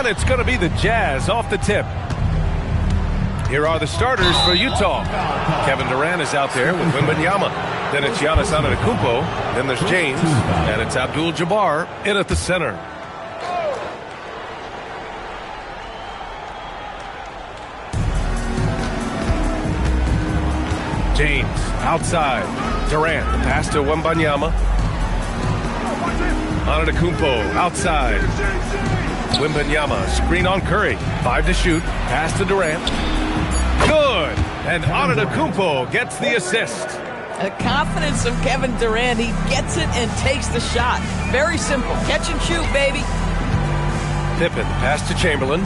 And it's going to be the Jazz off the tip. Here are the starters for Utah. Kevin Durant is out there with Wembanyama. Then it's Giannis Antetokounmpo. Then there's James. And it's Abdul-Jabbar in at the center. James outside. Durant, the pass to Wembanyama. Antetokounmpo outside. Wembanyama, screen on Curry. 5 to shoot. Pass to Durant. Good. And Antetokounmpo gets the assist. The confidence of Kevin Durant. He gets it and takes the shot. Very simple. Catch and shoot, baby. Pippen, pass to Chamberlain.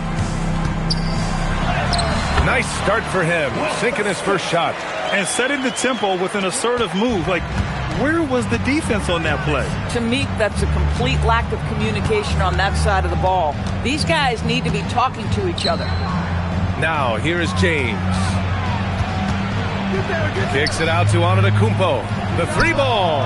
Nice start for him. Sinking his first shot. And setting the tempo with an assertive move. Like, where was the defense on that play? To me, that's a complete lack of communication on that side of the ball. These guys need to be talking to each other. Now, here is James. Kicks it out to Antetokounmpo. The three ball.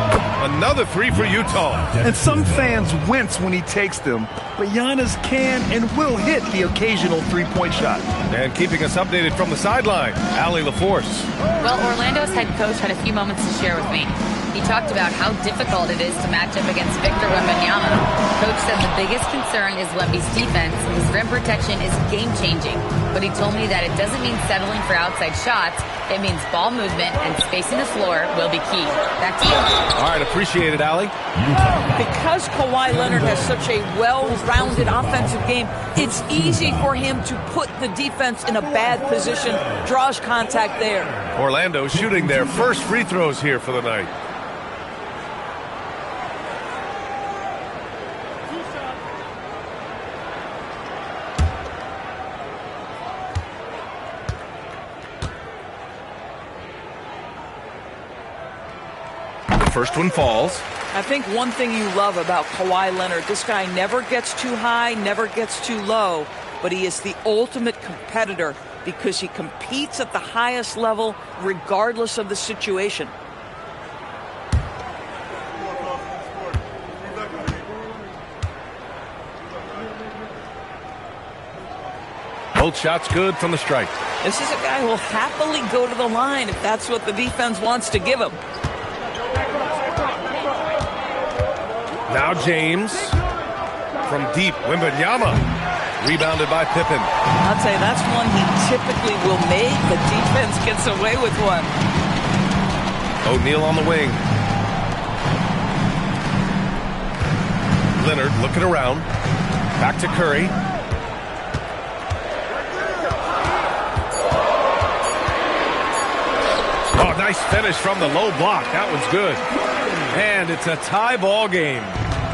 Another three for Utah. And some fans wince when he takes them, but Giannis can and will hit the occasional three-point shot. And keeping us updated from the sideline, Allie LaForce. Well, Orlando's head coach had a few moments to share with me. He talked about how difficult it is to match up against Victor Wembanyama. Coach said the biggest concern is Wemby's defense. His rim protection is game-changing. But he told me that it doesn't mean settling for outside shots. It means ball movement and spacing the floor will be key. Back to you. All right, appreciate it, Allie. Because Kawhi Leonard has such a well-rounded offensive game, it's easy for him to put the defense in a bad position, draws contact there. Orlando shooting their first free throws here for the night. First one falls. I think one thing you love about Kawhi Leonard, this guy never gets too high, never gets too low, but he is the ultimate competitor because he competes at the highest level regardless of the situation. Both shots good from the stripe. This is a guy who will happily go to the line if that's what the defense wants to give him. Now James from deep. Wembanyama rebounded by Pippen. I'll tell you, that's one he typically will make. The defense gets away with one. O'Neal on the wing. Leonard looking around. Back to Curry. Oh, nice finish from the low block. That one's good. And it's a tie ball game.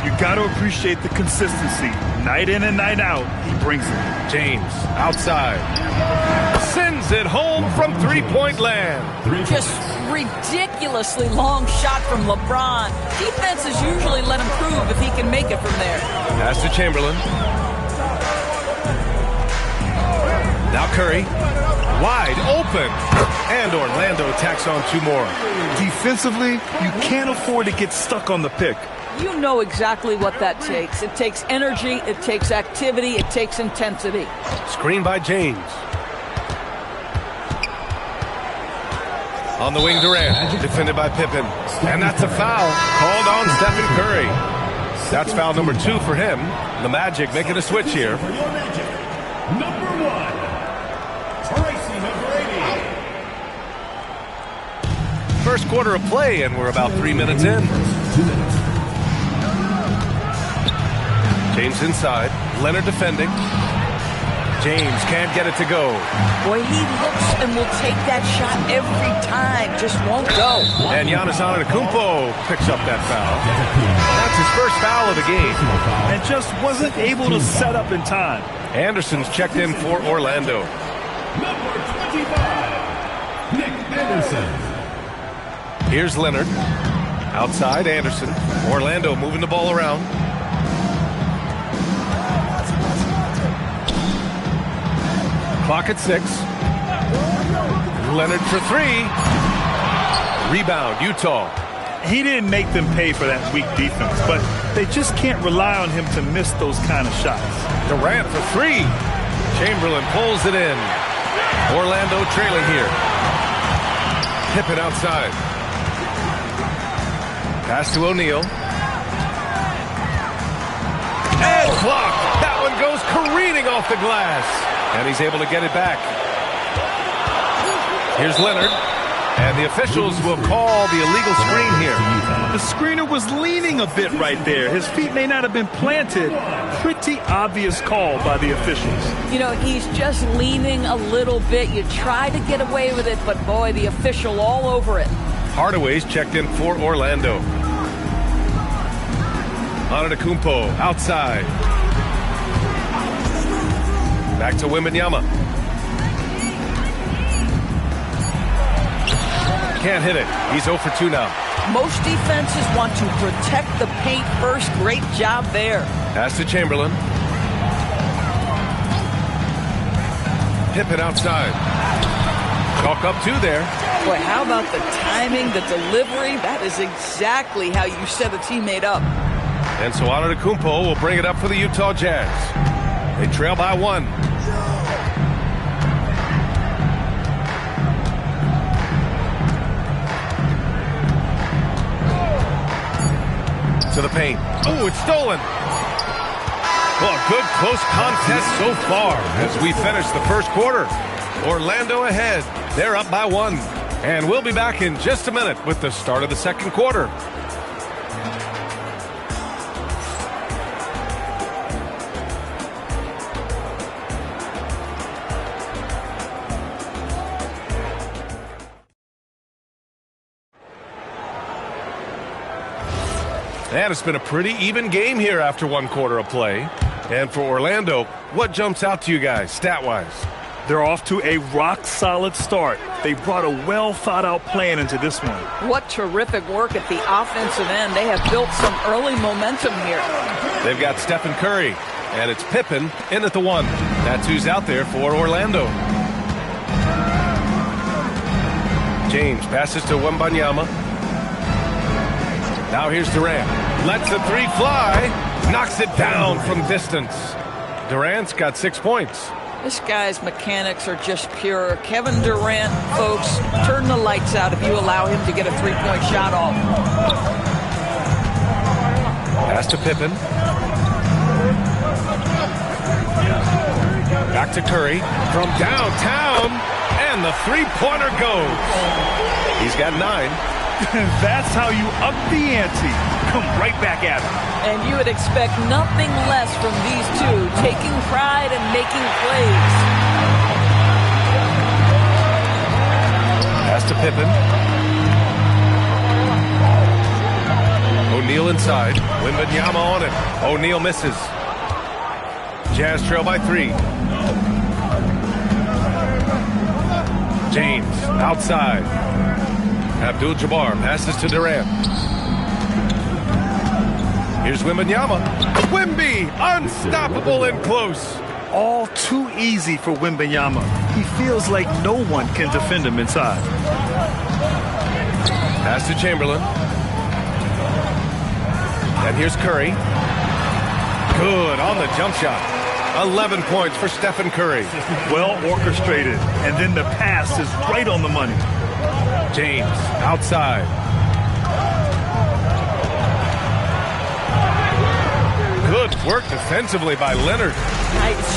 You got to appreciate the consistency. Night in and night out, he brings it. James outside. Sends it home from three-point land. Just ridiculously long shot from LeBron. Defenses usually let him prove if he can make it from there. Pass to Chamberlain. Now Curry. Wide open. And Orlando tacks on two more. Defensively, you can't afford to get stuck on the pick. You know exactly what that takes. It takes energy, it takes activity, it takes intensity. Screen by James. On the wing, Durant. Defended by Pippen. And that's a foul. Called on Stephen Curry. That's foul number 2 for him. The Magic making a switch here. Number 1. Tracy McGrady. First quarter of play, and we're about 3 minutes in. James inside. Leonard defending. James can't get it to go. Boy, he looks and will take that shot every time. Just won't go. And Giannis Antetokounmpo picks up that foul. That's his first foul of the game. And just wasn't able to set up in time. Anderson's checked in for Orlando. Number 25. Nick Anderson. Here's Leonard. Outside, Anderson. Orlando moving the ball around. Clock at 6. Leonard for 3. Rebound, Utah. He didn't make them pay for that weak defense, but They just can't rely on him to miss those kind of shots. Durant for three. Chamberlain pulls it in. Orlando trailing here. Pippen outside. Pass to O'Neal. And blocked. That one goes careening off the glass. And he's able to get it back. Here's Leonard. And the officials will call the illegal screen here. The screener was leaning a bit right there. His feet may not have been planted. Pretty obvious call by the officials. You know, he's just leaning a little bit. You try to get away with it, but boy, the official all over it. Hardaway's checked in for Orlando. Antetokounmpo outside. Back to Wembanyama. Can't hit it. He's 0 for 2 now. Most defenses want to protect the paint first. Great job there. Pass to Chamberlain. Pippen outside. Chalk up 2 there. Boy, how about the timing, the delivery? That is exactly how you set a teammate up. And so Antetokounmpo will bring it up for the Utah Jazz. They trail by 1. To the paint. Oh, it's stolen. Well, a good close contest so far as we finish the first quarter. Orlando ahead. They're up by 1. And we'll be back in just a minute with the start of the second quarter. And it's been a pretty even game here after 1 quarter of play. And for Orlando, what jumps out to you guys, stat-wise? They're off to a rock-solid start. They brought a well-thought-out plan into this one. What terrific work at the offensive end. They have built some early momentum here. They've got Stephen Curry, and it's Pippen in at the 1. That's who's out there for Orlando. James passes to Wembanyama. Now here's Durant. Lets the 3 fly. Knocks it down from distance. Durant's got 6 points. This guy's mechanics are just pure. Kevin Durant, folks, turn the lights out if you allow him to get a 3-point shot off. Pass to Pippen. Back to Curry from downtown. And the 3-pointer goes. He's got 9. That's how you up the ante. Come right back at him. And you would expect nothing less from these two, taking pride and making plays. Pass to Pippen. O'Neal inside. Wembanyama on it. O'Neal misses. Jazz trail by 3. James outside. Abdul-Jabbar passes to Durant. Here's Wembanyama. Wemby, unstoppable and close. All too easy for Wembanyama. He feels like no one can defend him inside. Pass to Chamberlain. And here's Curry. Good on the jump shot. 11 points for Stephen Curry. Well orchestrated. And then the pass is right on the money. James outside. Good work defensively by Leonard.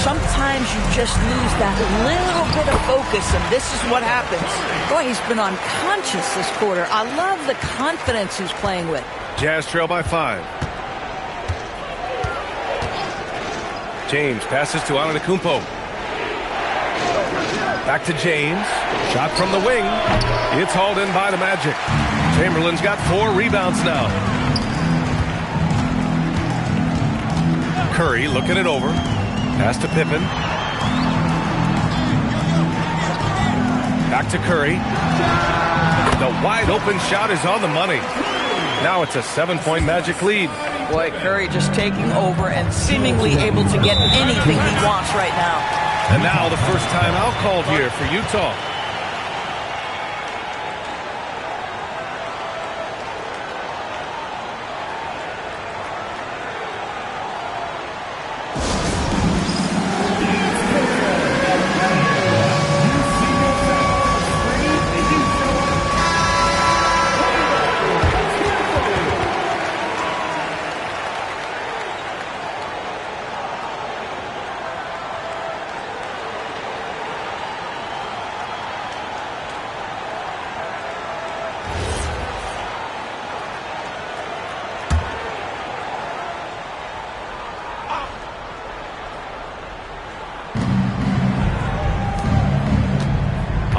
Sometimes you just lose that little bit of focus, and this is what happens. Boy, he's been unconscious this quarter. I love the confidence he's playing with. Jazz trail by 5. James passes to Antetokounmpo. Back to James. Shot from the wing. It's hauled in by the Magic. Chamberlain's got 4 rebounds now. Curry looking it over. Pass to Pippen. Back to Curry. The wide open shot is on the money. Now it's a 7-point Magic lead. Boy, Curry just taking over and seemingly able to get anything he wants right now. And now the first timeout called here for Utah.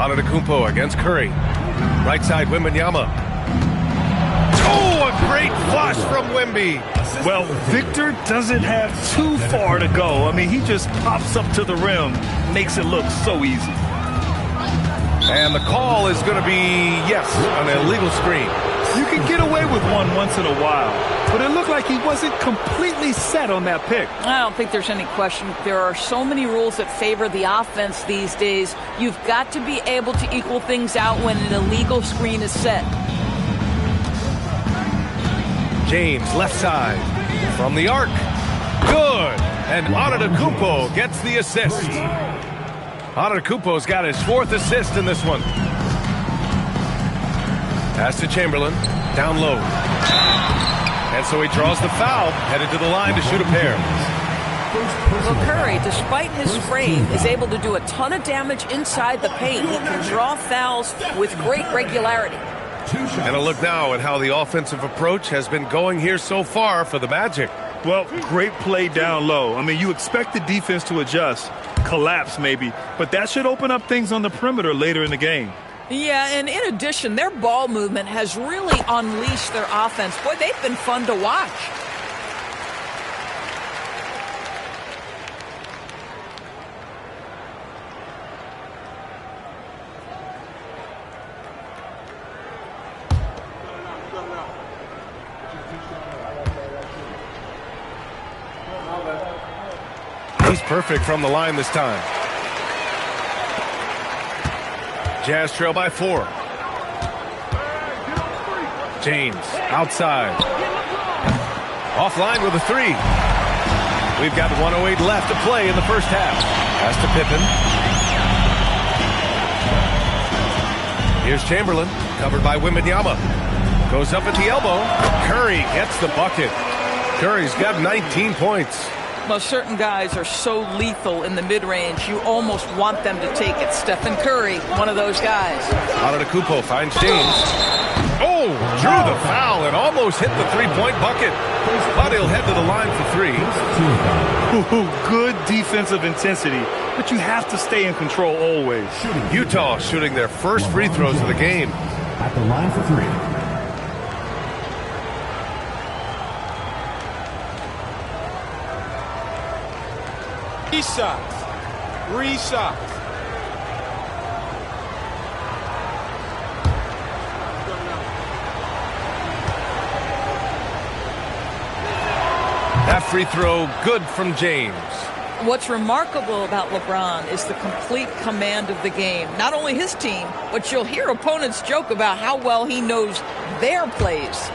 Antetokounmpo against Curry. Right side, Wembanyama. Oh, a great flush from Wemby. Well, Victor doesn't have too far to go. I mean, he just pops up to the rim, makes it look so easy. And the call is going to be, yes, an illegal screen. You can get away with one once in a while, but it looked like he wasn't completely set on that pick. I don't think there's any question. There are so many rules that favor the offense these days. You've got to be able to equal things out when an illegal screen is set. James, left side, from the arc. Good. And Antetokounmpo gets the assist. Antetokounmpo's got his 4th assist in this one. Pass to Chamberlain, down low. And so he draws the foul, headed to the line to shoot a pair. Well, Curry, despite his frame, is able to do a ton of damage inside the paint. He can draw fouls with great regularity. And a look now at how the offensive approach has been going here so far for the Magic. Well, great play down low. I mean, you expect the defense to adjust, collapse maybe, but that should open up things on the perimeter later in the game. Yeah, and in addition, their ball movement has really unleashed their offense. Boy, they've been fun to watch. He's perfect from the line this time. Jazz trail by 4. James outside. Offline with a 3. We've got 1:08 left to play in the first half. Pass to Pippen. Here's Chamberlain, covered by Wembanyama. Goes up at the elbow. Curry gets the bucket. Curry's got 19 points. Well, certain guys are so lethal in the mid-range, you almost want them to take it. Stephen Curry, one of those guys. Antetokounmpo finds James. Oh, drew the foul and almost hit the three-point bucket. But he'll head to the line for 3. Good defensive intensity, but you have to stay in control always. Utah shooting their first free throws of the game. At the line for 3. Three shots. That free throw good from James. What's remarkable about LeBron is the complete command of the game. Not only his team, but you'll hear opponents joke about how well he knows their plays.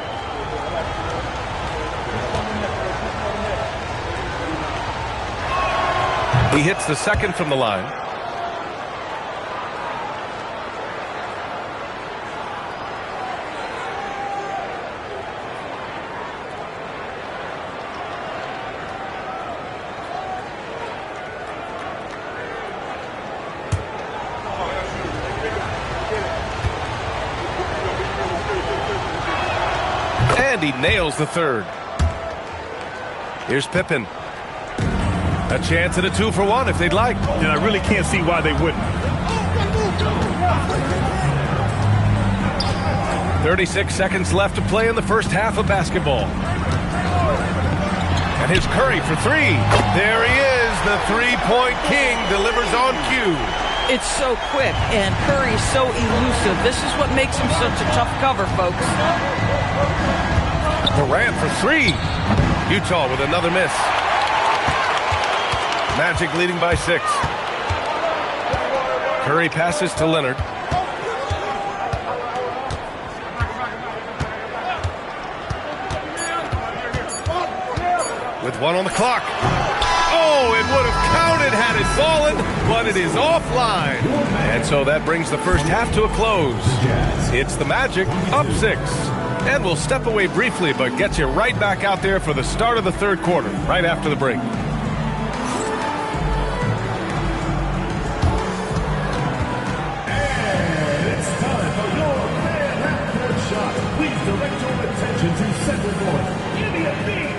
He hits the second from the line. And he nails the third. Here's Pippen. A chance at a 2-for-1 if they'd like. And I really can't see why they wouldn't. 36 seconds left to play in the first half of basketball. And here's Curry for 3. There he is. The three-point king delivers on cue. It's so quick, and Curry's so elusive. This is what makes him such a tough cover, folks. Durant for 3. Utah with another miss. Magic leading by 6. Curry passes to Leonard. With 1 on the clock. Oh, it would have counted had it fallen, but it is offline. And so that brings the first half to a close. It's the Magic up 6. And we'll step away briefly, but get you right back out there for the start of the third quarter, right after the break. Please direct your attention to center court. Give me a beat.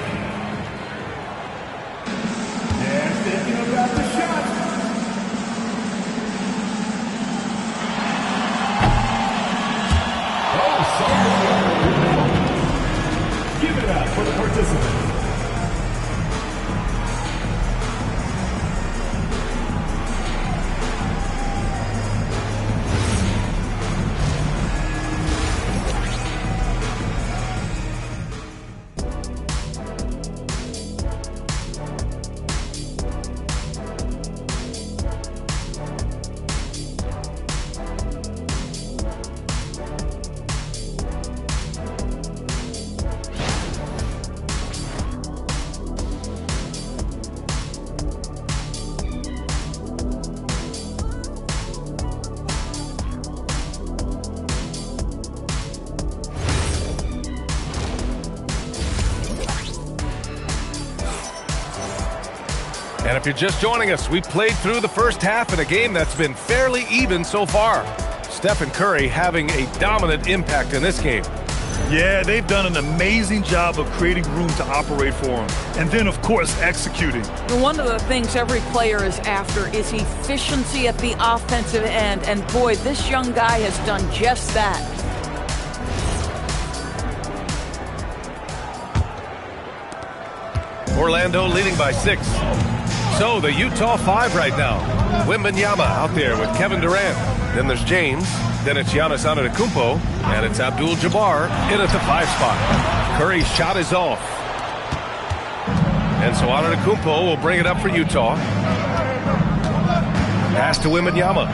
And thinking about the shot. if you're just joining us, we played through the first half in a game that's been fairly even so far. Stephen Curry having a dominant impact in this game. Yeah, they've done an amazing job of creating room to operate for him. And then, of course, executing. One of the things every player is after is efficiency at the offensive end. And boy, this young guy has done just that. Orlando leading by 6. So the Utah 5 right now. Wembanyama out there with Kevin Durant. Then there's James. Then it's Giannis Antetokounmpo. And it's Abdul-Jabbar in at the 5 spot. Curry's shot is off. And so Antetokounmpo will bring it up for Utah. Pass to Wembanyama.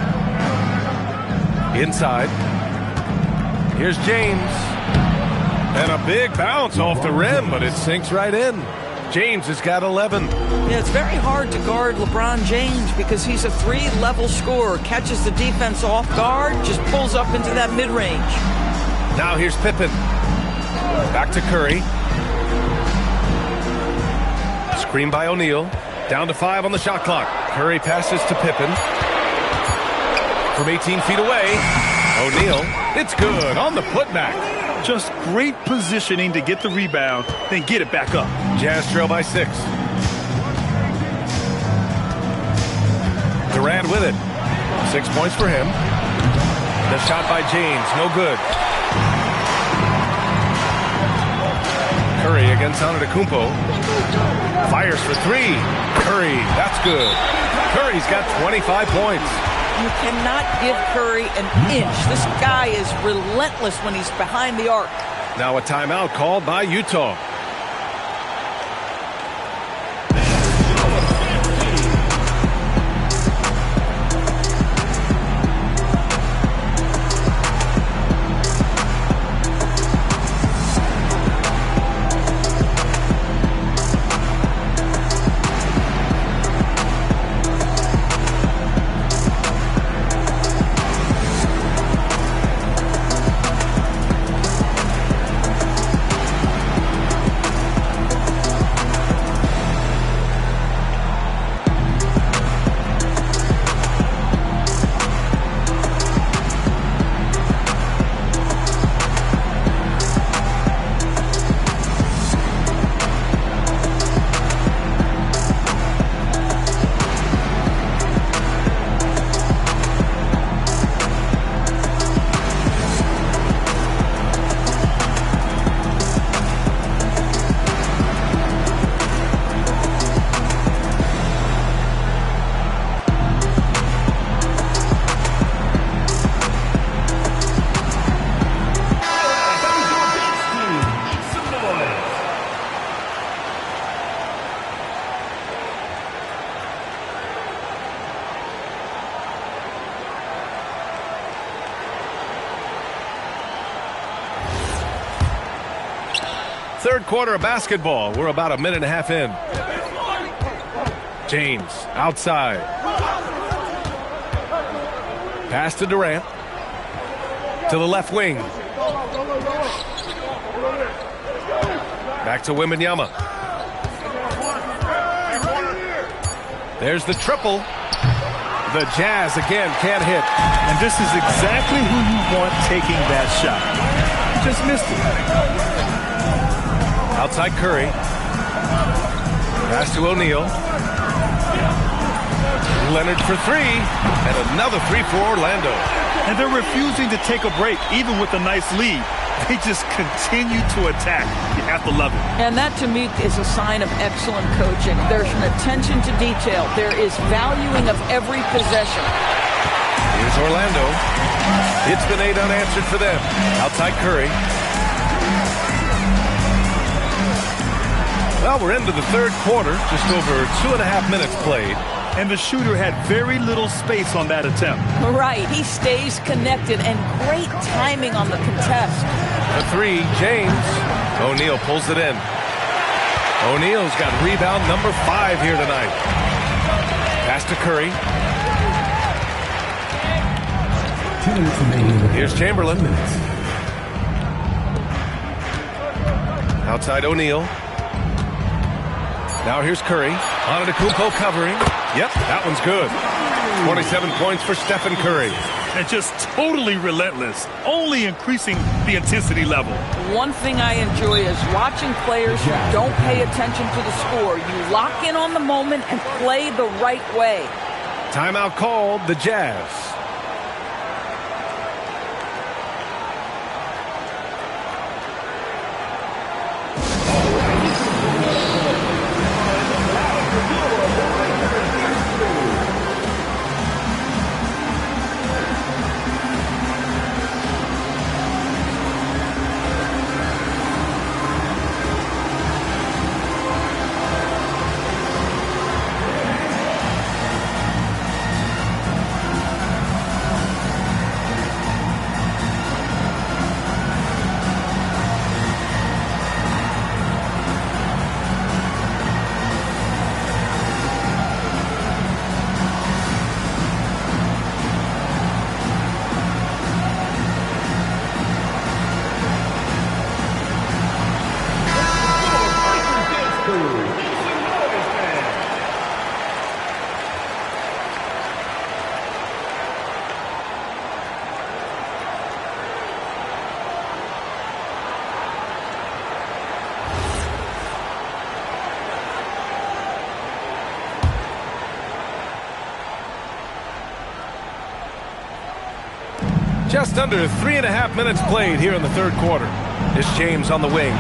Inside. Here's James. And a big bounce off the rim, but it sinks right in. James has got 11. Yeah, it's very hard to guard LeBron James because he's a 3-level scorer. Catches the defense off guard, just pulls up into that mid-range. Now here's Pippen. Back to Curry. Screen by O'Neal. Down to 5 on the shot clock. Curry passes to Pippen. From 18 feet away. O'Neal. It's good on the putback. Just great positioning to get the rebound, then get it back up. Jazz trail by 6. Durant with it. 6 points for him. The shot by James, no good. Curry against Antetokounmpo. Fires for 3. Curry, that's good. Curry's got 25 points. You cannot give Curry an inch. This guy is relentless when he's behind the arc. Now a timeout called by Utah. Third quarter of basketball. We're about a minute and a half in. James outside. Pass to Durant. To the left wing. Back to Wembanyama. There's the triple. The Jazz again can't hit. And this is exactly who you want taking that shot. Just missed it. Outside Curry. Pass to O'Neal. Leonard for 3. And another 3 for Orlando. And they're refusing to take a break, even with a nice lead. They just continue to attack. You have to love it. And that, to me, is a sign of excellent coaching. There's an attention to detail. There is valuing of every possession. Here's Orlando. It's been 8 unanswered for them. Outside Curry. Well, we're into the third quarter. Just over 2.5 minutes played. And the shooter had very little space on that attempt. Right. He stays connected, and great timing on the contest. The 3, James. O'Neal pulls it in. O'Neal's got rebound number 5 here tonight. Pass to Curry. Here's Chamberlain. Outside O'Neal. Now here's Curry. Antetokounmpo covering. Yep, that one's good. 27 points for Stephen Curry. And just totally relentless, only increasing the intensity level. One thing I enjoy is watching players who don't pay attention to the score. You lock in on the moment and play the right way. Timeout called, the Jazz. Just under 3.5 minutes played here in the third quarter. It's James on the wing.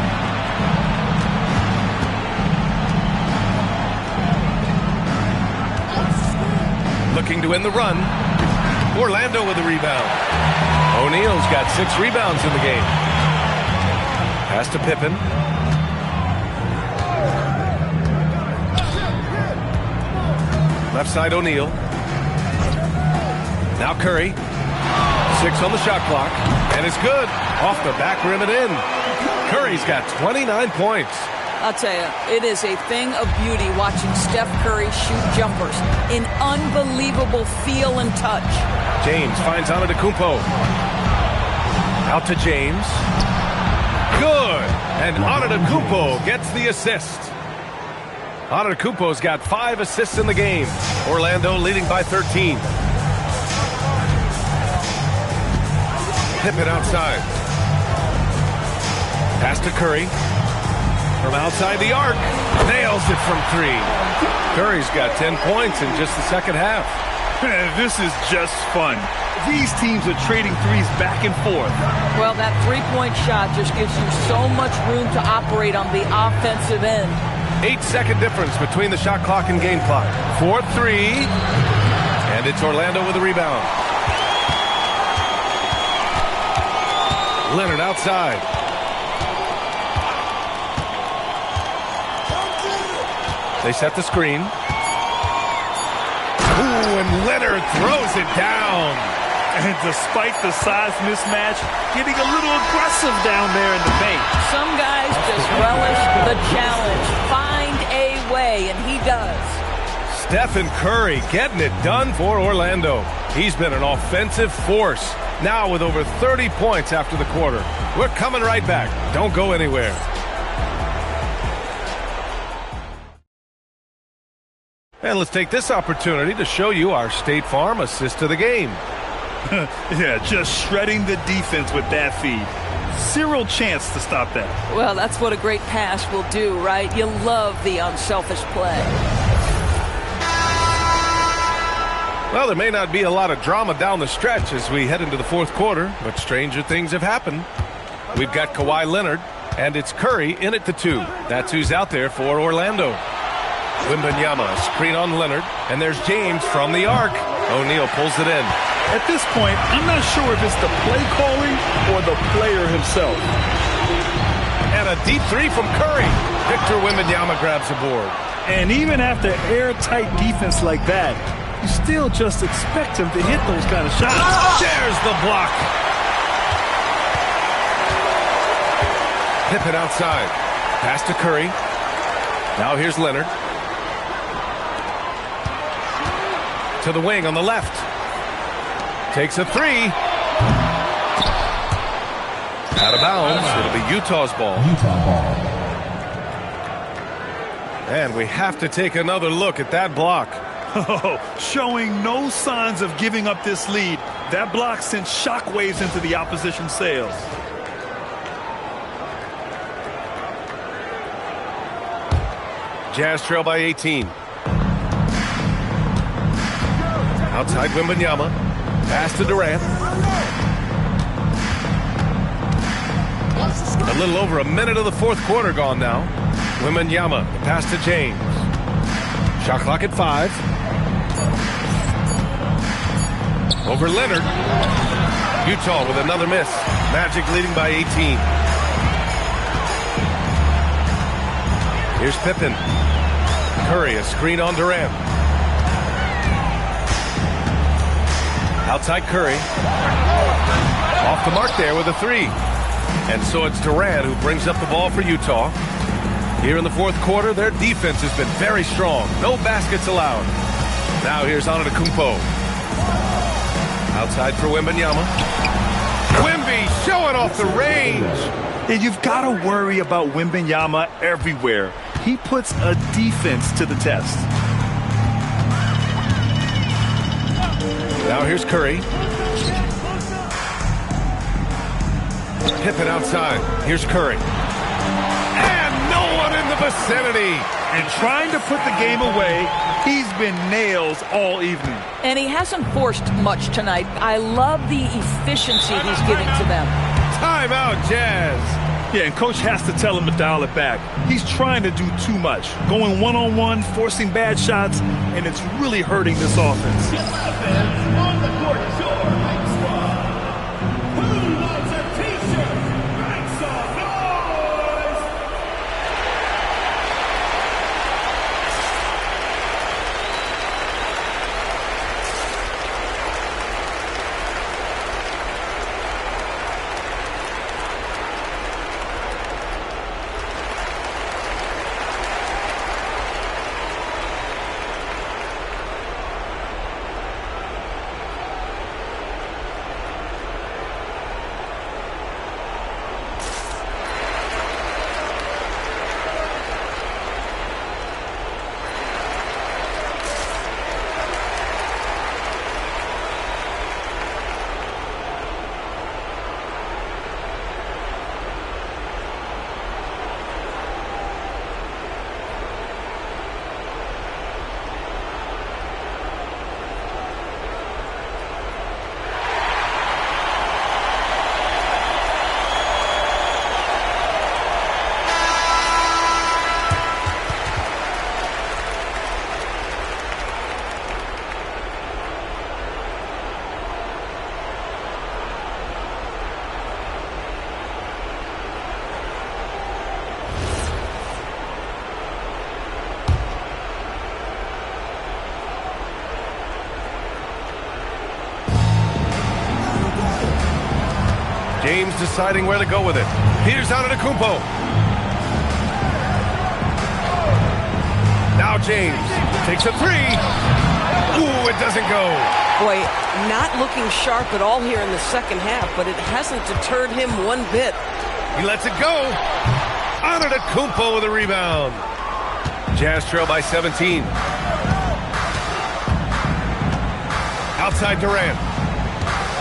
Looking to win the run. Orlando with the rebound. O'Neal's got 6 rebounds in the game. Pass to Pippen. Left side O'Neal. Now Curry. 6 on the shot clock, and it's good. Off the back rim and in. Curry's got 29 points. I'll tell you, it is a thing of beauty watching Steph Curry shoot jumpers. An unbelievable feel and touch. James finds Antetokounmpo. Out to James. Good. And Antetokounmpo gets the assist. Antetokounmpo's got 5 assists in the game. Orlando leading by 13. Pippen outside. Pass to Curry. From outside the arc. Nails it from 3. Curry's got 10 points in just the second half. This is just fun. These teams are trading threes back and forth. Well, that three-point shot just gives you so much room to operate on the offensive end. 8-second difference between the shot clock and game clock. 4-3. And it's Orlando with the rebound. Leonard outside. They set the screen. Ooh, and Leonard throws it down. And despite the size mismatch, getting a little aggressive down there in the paint. Some guys just relish the challenge. Find a way, and he does. Stephen Curry getting it done for Orlando. He's been an offensive force. Now with over 30 points after the quarter. We're coming right back. Don't go anywhere. And let's take this opportunity to show you our State Farm assist of the game. Yeah, just shredding the defense with that feed. Zero chance to stop that. Well, that's what a great pass will do, right? You love the unselfish play. Well, there may not be a lot of drama down the stretch as we head into the fourth quarter, but stranger things have happened. We've got Kawhi Leonard, and it's Curry in at the 2. That's who's out there for Orlando. Wembanyama, screen on Leonard, and there's James from the arc. O'Neal pulls it in. At this point, I'm not sure if it's the play calling or the player himself. And a deep 3 from Curry. Victor Wembanyama grabs the board. And even after airtight defense like that, you still just expect him to hit those kind of shots. There's the block. Pippen outside. Pass to Curry. Now here's Leonard. To the wing on the left. Takes a 3. Out of bounds. It'll be Utah's ball. And we have to take another look at that block. Oh, showing no signs of giving up this lead. That block sent shockwaves into the opposition sails. Jazz trail by 18. Outside Wembanyama. Pass to Durant. A little over a minute of the fourth quarter gone now. Wembanyama, the pass to James. Shot clock at 5. Over Leonard. Utah with another miss. Magic leading by 18. Here's Pippen. Curry, a screen on Durant. Outside Curry. Off the mark there with a 3. And so it's Durant who brings up the ball for Utah. Here in the fourth quarter, their defense has been very strong. No baskets allowed. Now here's Antetokounmpo. Outside for Wembanyama. Wemby showing off the range. And you've got to worry about Wembanyama everywhere. He puts a defense to the test. Now here's Curry. Pippen outside. Here's Curry. And no one in the vicinity. And trying to put the game away, he's been nails all evening. And he hasn't forced much tonight. I love the efficiency he's giving to them. Timeout, Jazz. Yeah, and coach has to tell him to dial it back. He's trying to do too much, going one-on-one, forcing bad shots, and it's really hurting this offense. On the court, your Mike Squad. Who wants a t-shirt? Make some noise! James deciding where to go with it. Here's Antetokounmpo. Now James takes a 3. Ooh, it doesn't go. Boy, not looking sharp at all here in the second half, but it hasn't deterred him one bit. He lets it go. Antetokounmpo with a rebound. Jazz trail by 17. Outside Durant.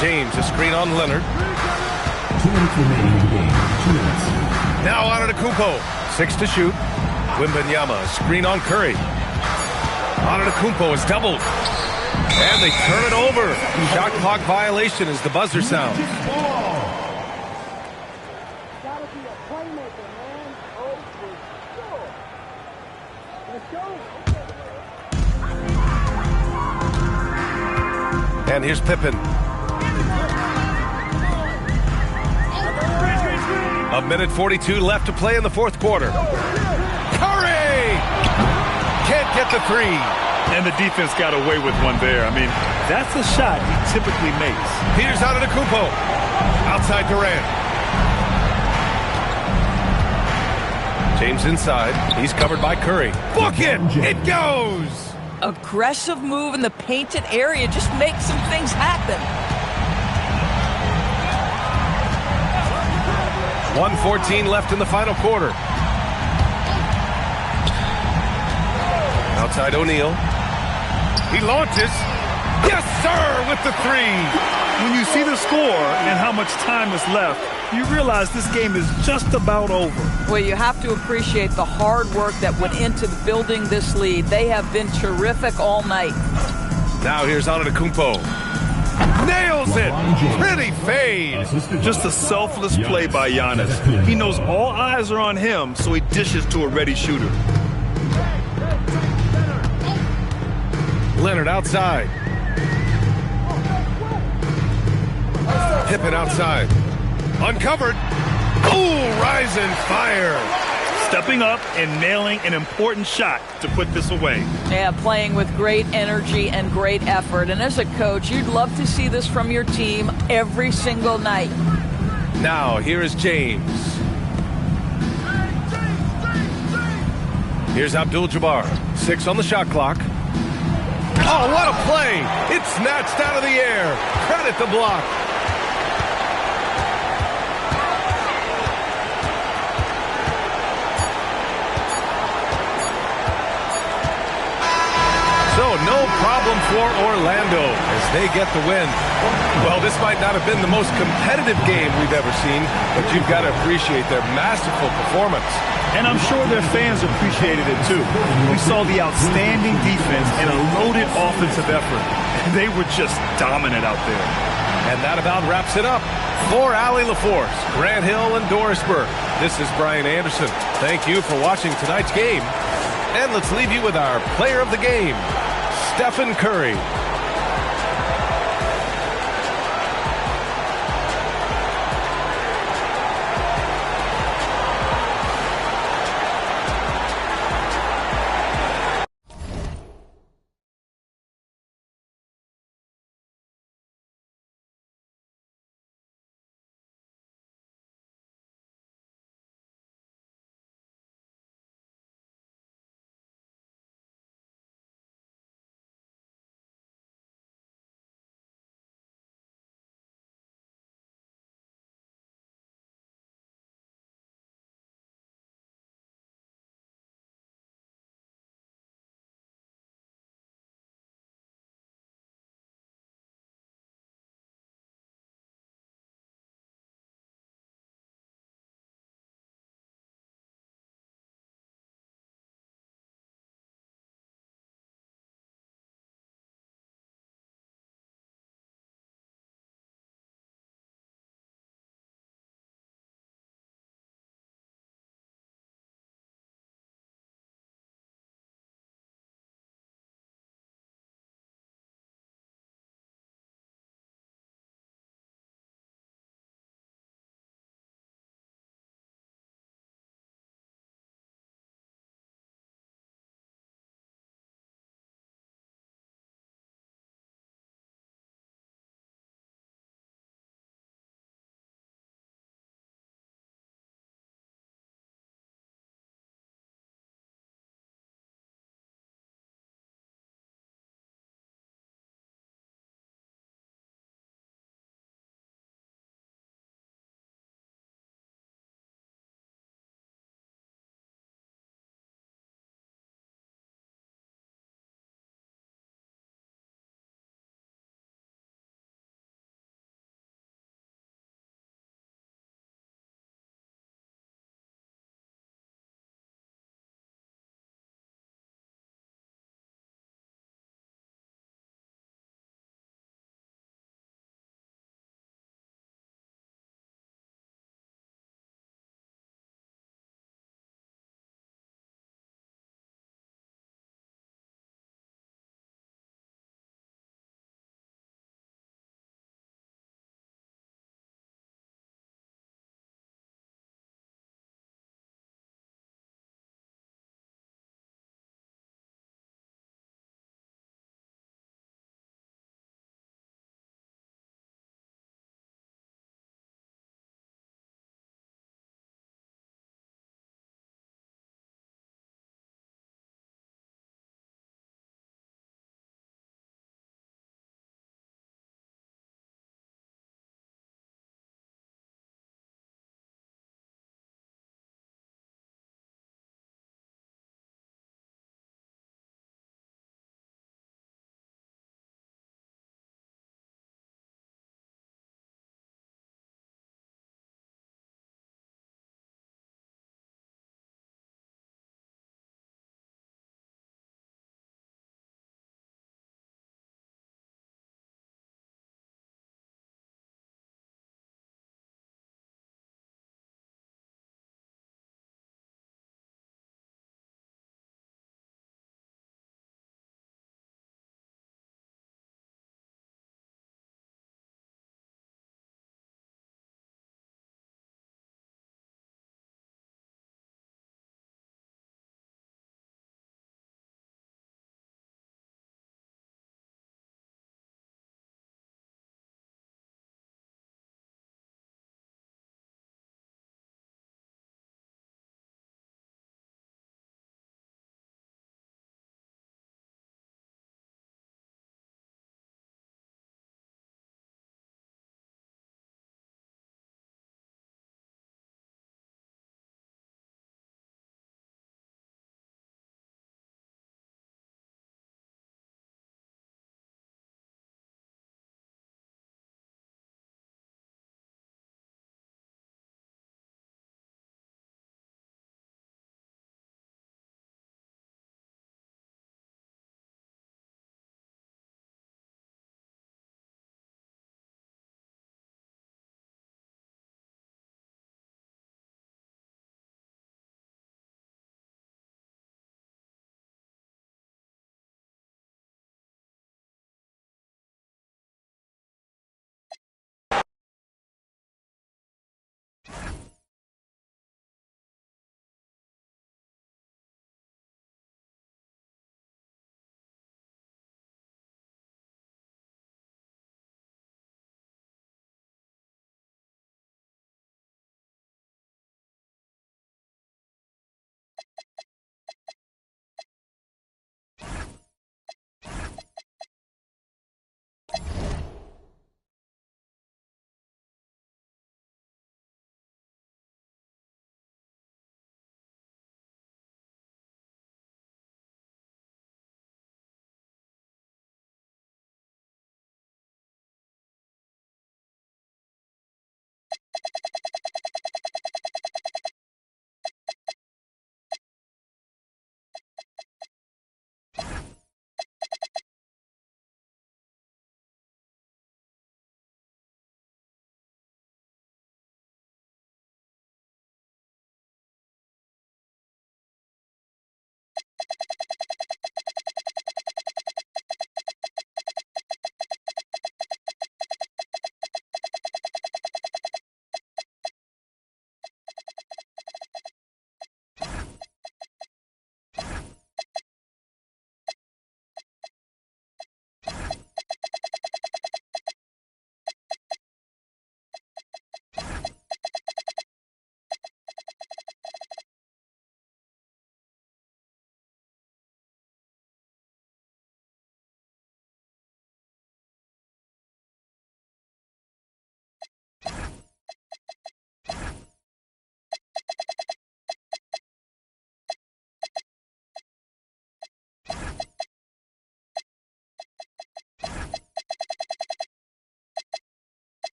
James, a screen on Leonard. 2 minutes remaining in the game. 2 minutes. Now Antetokounmpo. 6 to shoot. Wembanyama, a screen on Curry. Antetokounmpo is doubled. And they turn it over. Shot clock violation as the buzzer sounds. And here's Pippen. A minute 42 left to play in the fourth quarter. Curry! Can't get the 3. And the defense got away with one there. I mean, that's a shot he typically makes. Here's Antetokounmpo. Outside Durant. James inside. He's covered by Curry. Book it! It goes! Aggressive move in the painted area just makes some things happen. 1:14 left in the final quarter. Outside O'Neal. He launches. Yes, sir, with the three. When you see the score and how much time is left, you realize this game is just about over. Well, you have to appreciate the hard work that went into building this lead. They have been terrific all night. Now here's Antetokounmpo. Nails it. Pretty fade. Just a selfless play by Giannis. He knows all eyes are on him, so he dishes to a ready shooter. Leonard outside. Pippen outside. Uncovered. Ooh, rising fire. Stepping up and nailing an important shot to put this away. Yeah, playing with great energy and great effort. And as a coach, you'd love to see this from your team every single night. Now, here is James. Here's Abdul-Jabbar. 6 on the shot clock. Oh, what a play! It's snatched out of the air. Credit the block. So no problem for Orlando as they get the win. Well, this might not have been the most competitive game we've ever seen, but you've got to appreciate their masterful performance. And I'm sure their fans appreciated it too. We saw the outstanding defense and a loaded offensive effort. They were just dominant out there. And that about wraps it up. For Allie LaForce, Grant Hill, and Doris Burke, this is Brian Anderson. Thank you for watching tonight's game. And let's leave you with our player of the game, Stephen Curry.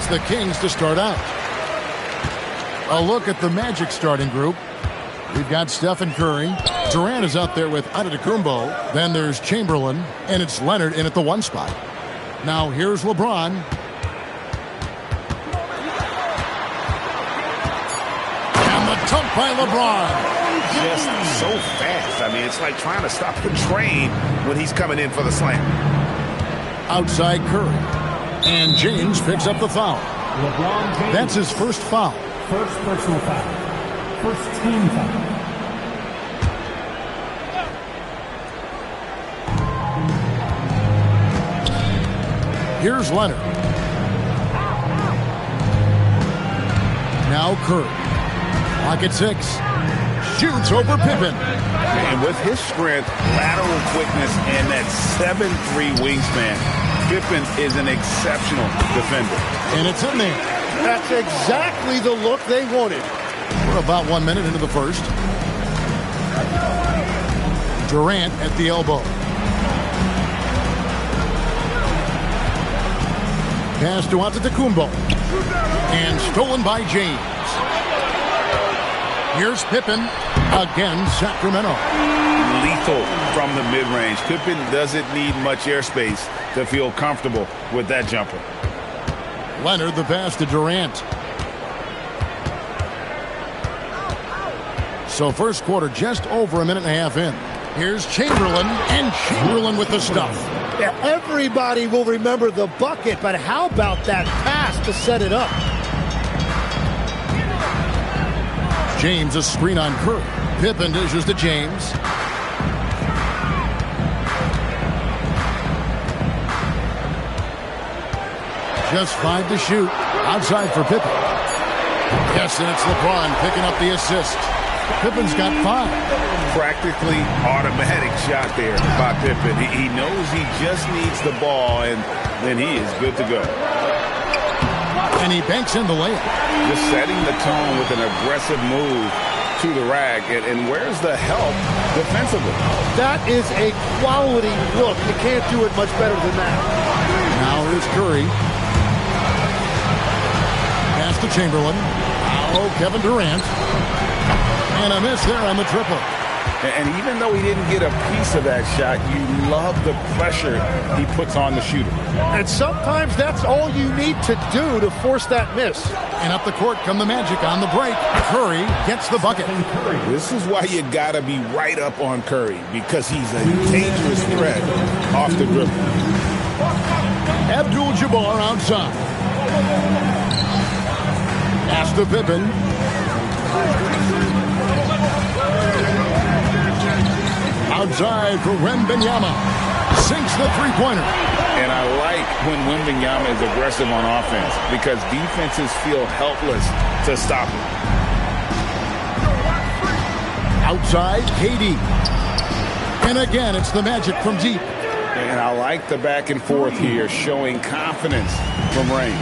it's the Kings to start out. A look at the Magic starting group. We've got Stephen Curry. Durant is out there with Antetokounmpo. Then there's Chamberlain, and it's Leonard in at the 1 spot. Now here's LeBron. And the dunk by LeBron. Just so fast. I mean, it's like trying to stop the train when he's coming in for the slam. Outside Curry. And James picks up the foul. LeBron James. That's his first foul. First personal foul. First team foul. Here's Leonard. Now Curry. Clock at 6. Shoots over Pippen. And with his strength, lateral quickness, and that 7'3" wingspan, Pippen is an exceptional defender. And it's in there. That's exactly the look they wanted. We're about 1 minute into the first. Durant at the elbow. Pass to Antetokounmpo. And stolen by James. Here's Pippen. Again, Sacramento. Lethal from the mid-range. Pippen doesn't need much airspace to feel comfortable with that jumper. Leonard, the pass to Durant. So first quarter just over a minute and a half in. Here's Chamberlain, and Chamberlain with the stuff. Yeah, everybody will remember the bucket, but how about that pass to set it up? James, a screen on Curry. Pippen dishes to James. Just 5 to shoot. Outside for Pippen. Yes, and it's LeBron picking up the assist. Pippen's got 5. Practically automatic shot there by Pippen. He knows he just needs the ball, and then he is good to go. And he banks in the layup. Just setting the tone with an aggressive move to the rack. And where's the help defensively? That is a quality look. You can't do it much better than that. Now here's Curry. Pass to Chamberlain. Oh, Kevin Durant. And a miss there on the triple. And even though he didn't get a piece of that shot, you love the pressure he puts on the shooter. And sometimes that's all you need to do to force that miss. And up the court come the Magic on the break. Curry gets the bucket. This is why you got to be right up on Curry, because he's a dangerous threat off the dribble. Abdul-Jabbar outside. Pass to Pippen. Outside for Wembanyama. Sinks the three-pointer. And I like when Wembanyama is aggressive on offense, because defenses feel helpless to stop him. Outside, KD. And again, it's the Magic from deep. And I like the back and forth here, showing confidence from Reigns.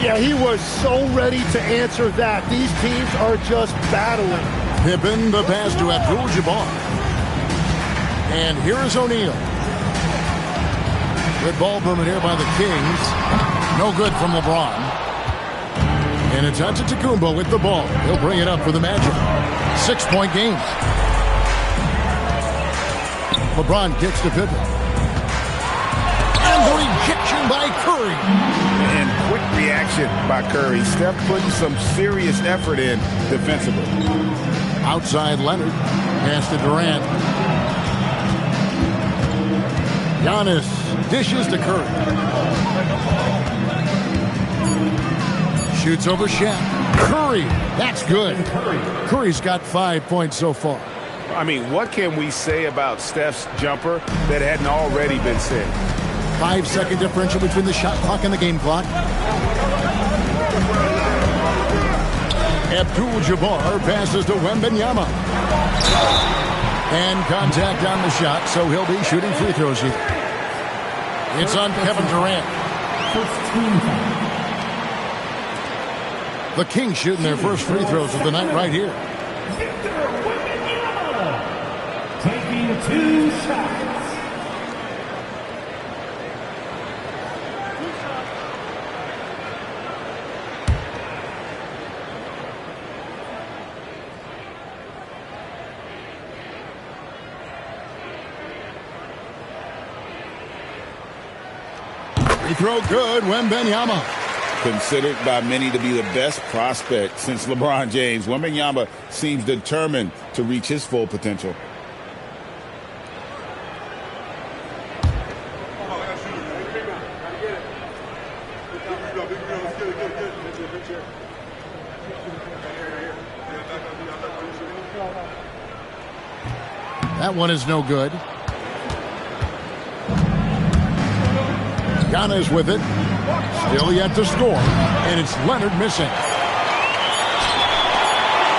Yeah, he was so ready to answer that. These teams are just battling. Pippen, the pass to Abdul-Jabbar. And here is O'Neal. Good ball movement here by the Kings. No good from LeBron. And it's Antetokounmpo with the ball. He'll bring it up for the Magic. 6-point game. LeBron kicks to Pippen. And the rejection by Curry. And quick reaction by Curry. Steph putting some serious effort in defensively. Outside Leonard. Pass to Durant. Giannis dishes to Curry. Shoots over Shaq. Curry. That's good. Curry's got 5 points so far. I mean, what can we say about Steph's jumper that hadn't already been said? 5-second differential between the shot clock and the game clock. Abdul-Jabbar passes to Wembanyama. And contact on the shot, so he'll be shooting free throws here. It's on Kevin Durant. The Kings shooting their first free throws of the night right here. Taking 2 shots. Free throw good, Wembanyama. Considered by many to be the best prospect since LeBron James, Wembanyama seems determined to reach his full potential. That one is no good. Ghana is with it. Still yet to score. And it's Leonard missing.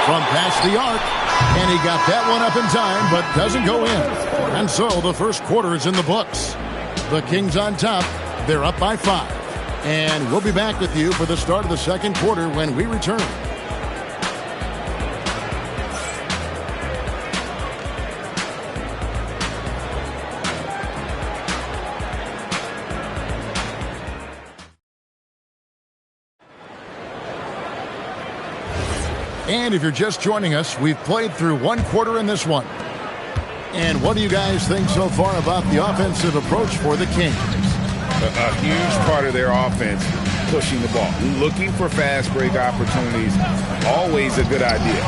From past the arc. And he got that one up in time, but doesn't go in. And so the first quarter is in the books. The Kings on top. They're up by 5. And we'll be back with you for the start of the second quarter when we return. And if you're just joining us, we've played through one quarter in this one. And what do you guys think so far about the offensive approach for the Kings? A huge part of their offense, pushing the ball, looking for fast break opportunities, always a good idea.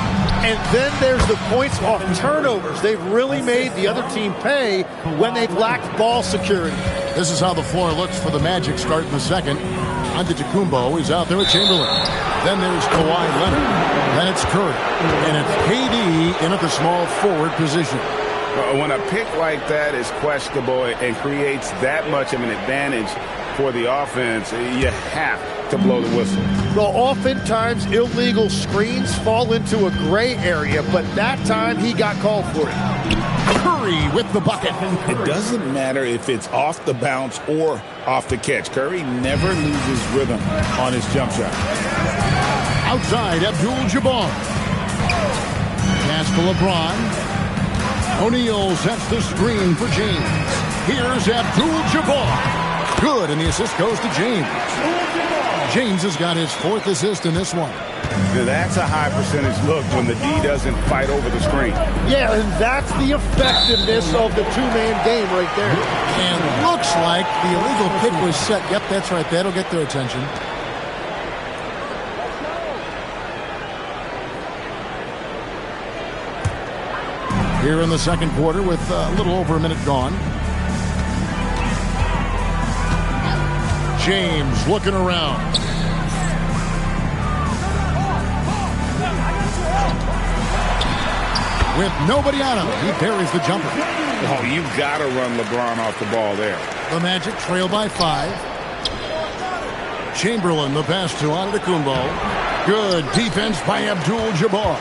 And then there's the points off turnovers. They've really made the other team pay when they've lacked ball security. This is how the floor looks for the Magic starting the second. Antetokounmpo is out there with Chamberlain. Then there's Kawhi Leonard. Then it's Curry. And it's KD in at the small forward position. When a pick like that is questionable and creates that much of an advantage for the offense, you have to blow the whistle. Well, oftentimes illegal screens fall into a gray area, but that time he got called for it. Curry with the bucket. It doesn't matter if it's off the bounce or off the catch. Curry never loses rhythm on his jump shot. Outside, Abdul-Jabbar. Pass to LeBron. O'Neal sets the screen for James. Here's Abdul-Jabbar. Good, and the assist goes to James. James has got his 4th assist in this one. That's a high percentage look when the D doesn't fight over the screen. Yeah, and that's the effectiveness of the two-man game right there. And looks like the illegal pick was set. Yep, that's right. That'll get their attention. Here in the second quarter with a little over a minute gone. James looking around. With nobody on him, he buries the jumper. Oh, you've got to run LeBron off the ball there. The Magic trail by 5. Chamberlain, the pass to Antetokounmpo. Good defense by Abdul-Jabbar.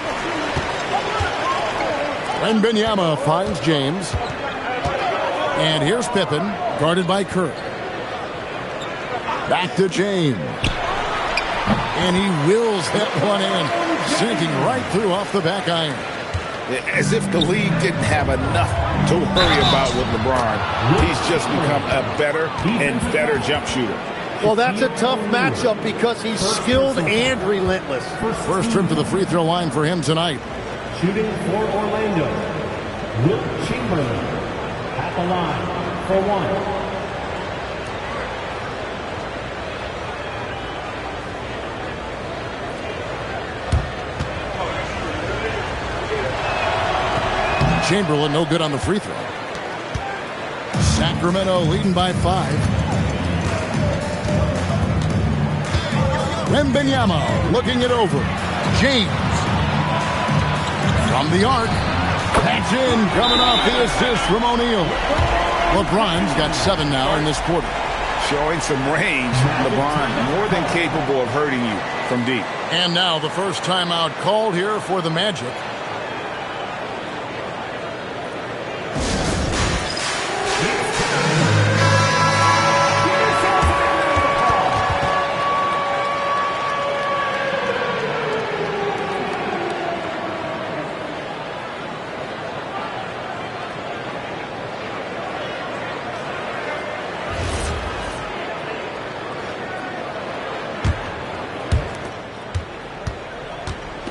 Wembanyama finds James. And here's Pippen, guarded by Curry. Back to James. And he wills that one in, sinking right through off the back iron. As if the league didn't have enough to worry about with LeBron. He's just become a better and better jump shooter. Well, that's a tough matchup because he's skilled and relentless. First trip to the free throw line for him tonight. Shooting for Orlando, Wilt Chamberlain at the line for 1. Chamberlain no good on the free throw. Sacramento leading by 5. Wembanyama looking it over. James. From the arc. That's in. Coming off the assist from O'Neal. LeBron's got 7 now in this quarter. Showing some range. LeBron more than capable of hurting you from deep. And now the first timeout called here for the Magic.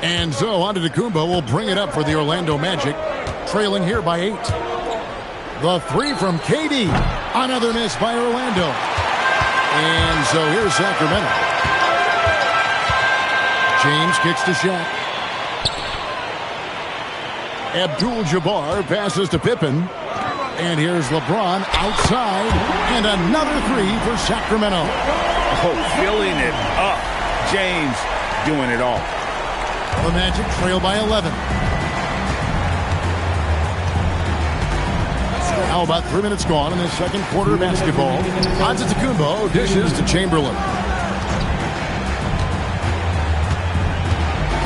And so Antetokounmpo will bring it up for the Orlando Magic, trailing here by 8. The 3 from KD. Another miss by Orlando. And so here's Sacramento. James kicks to Shaq. Abdul-Jabbar passes to Pippen. And here's LeBron outside. And another three for Sacramento. Oh, filling it up. James doing it all. The Magic trail by 11. Now about 3 minutes gone in the second quarter of basketball. Antetokounmpo dishes to Chamberlain.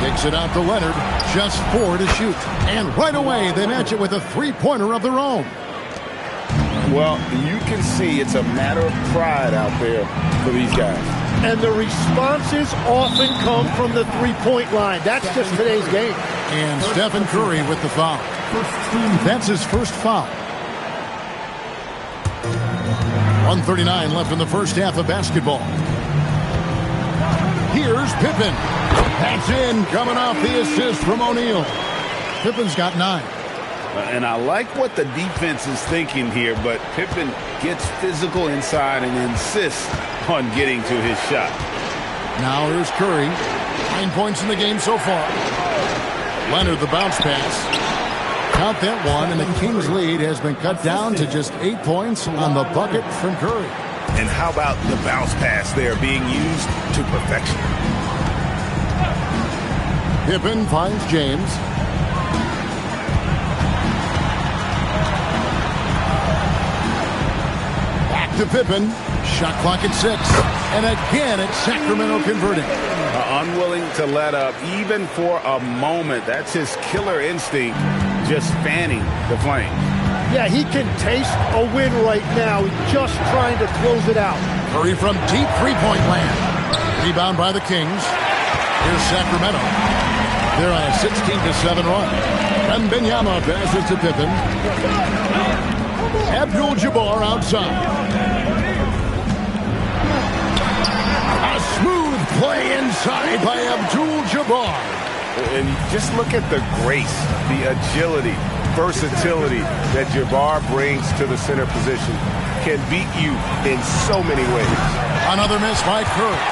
Kicks it out to Leonard. Just 4 to shoot. And right away they match it with a three-pointer of their own. Well, you can see it's a matter of pride out there for these guys. And the responses often come from the three-point line. That's just today's game. And Stephen Curry with the foul. That's his first foul. 1:39 left in the first half of basketball. Here's Pippen. That's in, coming off the assist from O'Neal. Pippen's got 9. And I like what the defense is thinking here, but Pippen gets physical inside and insists on getting to his shot. Now here's Curry. 9 points in the game so far. Leonard, the bounce pass. Count that one, and the Kings' lead has been cut down to just 8 points on the bucket from Curry. And how about the bounce pass there being used to perfection? Pippen finds James. Back to Pippen. Shot clock at 6. And again, it's Sacramento converting. Unwilling to let up even for a moment. That's his killer instinct, just fanning the flame. Yeah, he can taste a win right now. He's just trying to close it out. Curry from deep three-point land. Rebound by the Kings. Here's Sacramento. They're on a 16-7 run. Wembanyama passes to Pippen. Abdul-Jabbar outside. A smooth play inside by Abdul-Jabbar. And just look at the grace, the agility, versatility that Jabbar brings to the center position. Can beat you in so many ways. Another miss by Curry.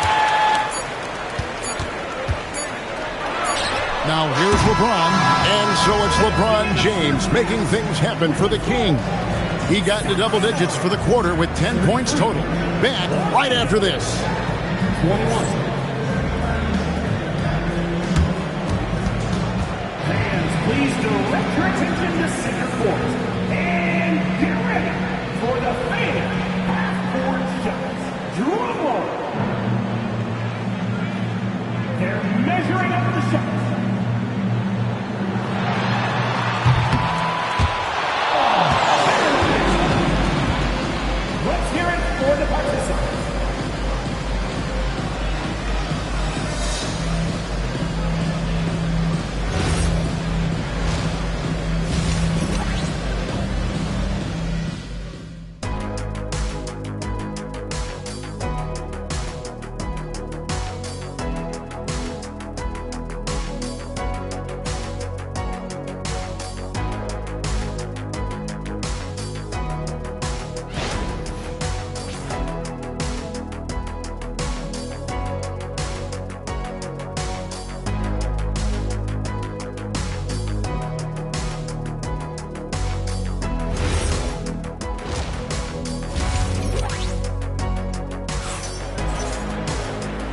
Now here's LeBron, and so it's LeBron James making things happen for the King. He got into double digits for the quarter with 10 points total. Back right after this. 21. Fans, please direct your attention to center court. And get ready for the fan half-court shots. Drum roll. They're measuring up the shots. Let's hear it for the participants.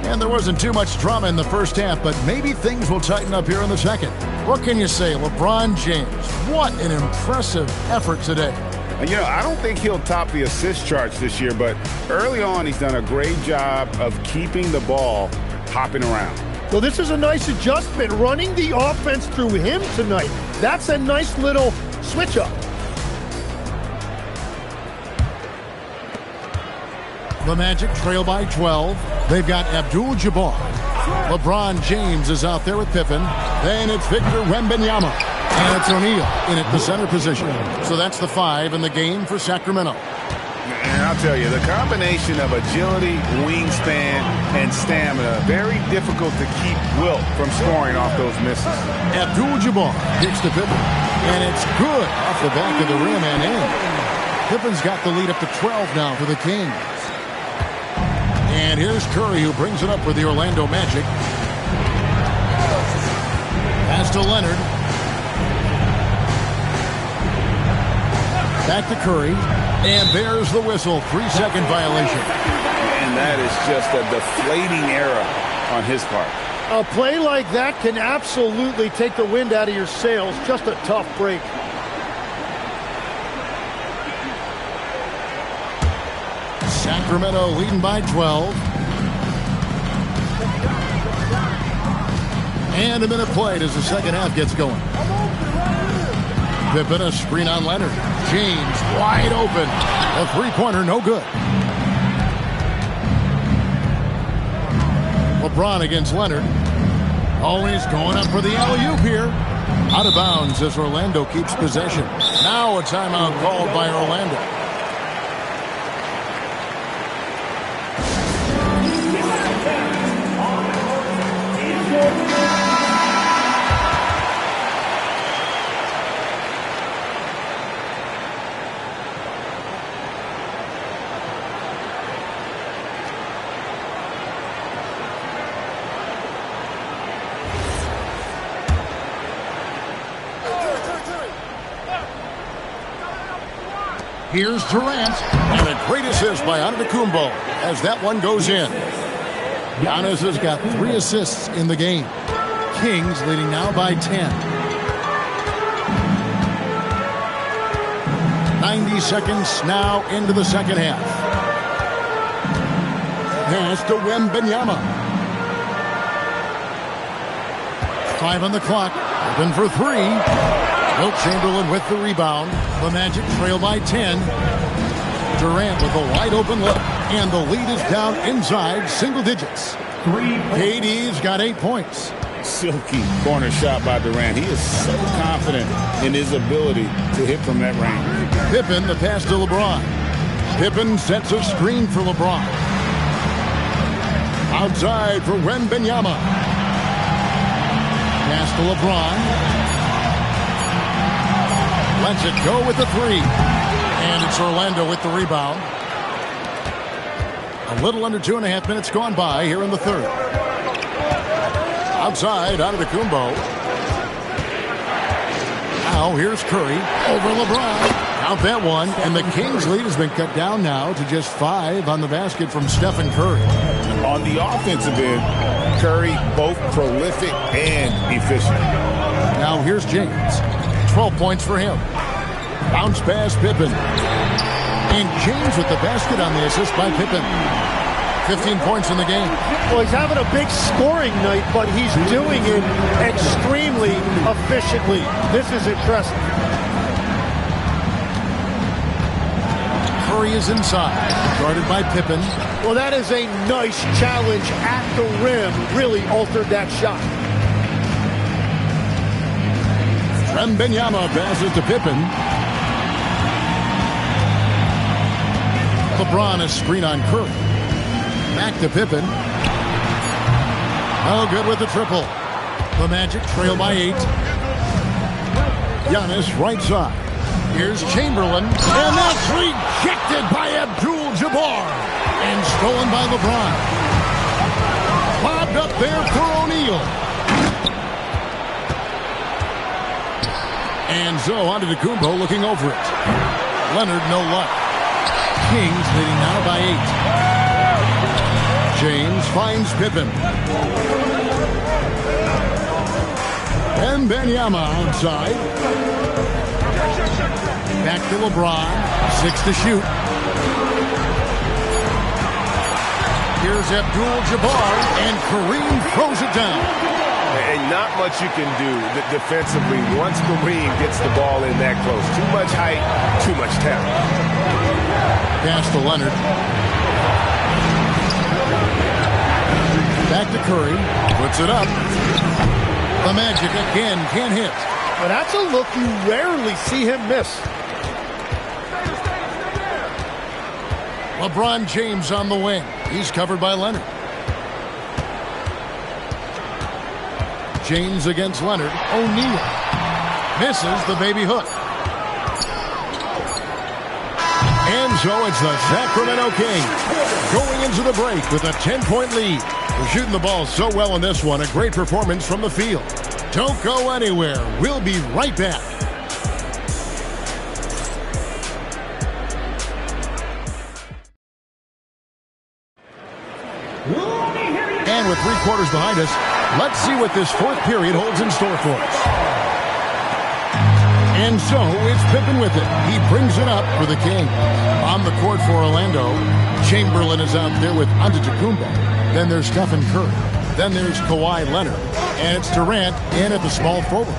And there wasn't too much drama in the first half, but maybe things will tighten up here in the second. What can you say? LeBron James, what an impressive effort today. You know, I don't think he'll top the assist charts this year, but early on he's done a great job of keeping the ball hopping around. Well, this is a nice adjustment, running the offense through him tonight. That's a nice little switch up. The Magic trail by 12. They've got Abdul-Jabbar. LeBron James is out there with Pippen. Then it's Victor Wembanyama. And it's O'Neal in at the center position. So that's the 5 in the game for Sacramento. And I'll tell you, the combination of agility, wingspan, and stamina, very difficult to keep Wilt from scoring off those misses. Abdul-Jabbar kicks to Pippen. And it's good off the back of the rim and in. Pippen's got the lead up to 12 now for the Kings. And here's Curry, who brings it up for the Orlando Magic. Pass to Leonard. Back to Curry. And there's the whistle. 3-second violation. And that is just a deflating error on his part. A play like that can absolutely take the wind out of your sails. Just a tough break. Sacramento leading by 12. And a minute played as the second half gets going. Pippen, a screen on Leonard. James wide open. A three-pointer, no good. LeBron against Leonard. Always going up for the alley-oop here. Out of bounds as Orlando keeps possession. Now a timeout called by Orlando. Here's Durant, and a great assist by Antetokounmpo as that one goes in. Giannis has got 3 assists in the game. Kings leading now by 10. 90 seconds now into the second half. Pass to Wembanyama. 5 on the clock. Open for 3. Wilt Chamberlain with the rebound. The Magic trail by 10. Durant with a wide open look. And the lead is down inside single digits. KD's got 8 points. Silky corner shot by Durant. He is so confident in his ability to hit from that range. Pippen, the pass to LeBron. Pippen sets a screen for LeBron. Outside for Wembanyama. Pass to LeBron. Lets it go with the 3. And it's Orlando with the rebound. A little under 2.5 minutes gone by here in the third. Outside, Antetokounmpo. Now here's Curry over LeBron. Count that one. And the Kings' lead has been cut down now to just 5 on the basket from Stephen Curry. On the offensive end, Curry both prolific and efficient. Now here's James. 12 points for him. Bounce pass, Pippen. And James with the basket on the assist by Pippen. 15 points in the game. Well, he's having a big scoring night, but he's doing it extremely efficiently. This is impressive. Curry is inside, guarded by Pippen. Well, that is a nice challenge at the rim. Really altered that shot. Wembanyama passes to Pippen. LeBron is screen on Curry. Back to Pippen. Oh, good with the triple. The Magic trail by 8. Giannis right side. Here's Chamberlain. And that's rejected by Abdul-Jabbar. And stolen by LeBron. Bobbed up there for O'Neal. And so Antetokounmpo looking over it. Leonard, no luck. Kings leading now by 8. James finds Pippen. Wembanyama outside. Back to LeBron. 6 to shoot. Here's Abdul-Jabbar, and Kareem throws it down. And not much you can do defensively once Kareem gets the ball in that close. Too much height, too much talent. Pass to Leonard. Back to Curry. Puts it up. The Magic again can't hit. But that's a look you rarely see him miss. LeBron James on the wing. He's covered by Leonard. James against Leonard. O'Neal misses the baby hook. And so it's the Sacramento Kings going into the break with a 10-point lead. They're shooting the ball so well in this one. A great performance from the field. Don't go anywhere. We'll be right back. And with 3 quarters behind us, let's see what this fourth period holds in store for us. And so it's Pippen with it. He brings it up for the Kings. On the court for Orlando, Chamberlain is out there with Antetokounmpo. Then there's Stephen Curry. Then there's Kawhi Leonard. And it's Durant in at the small forward.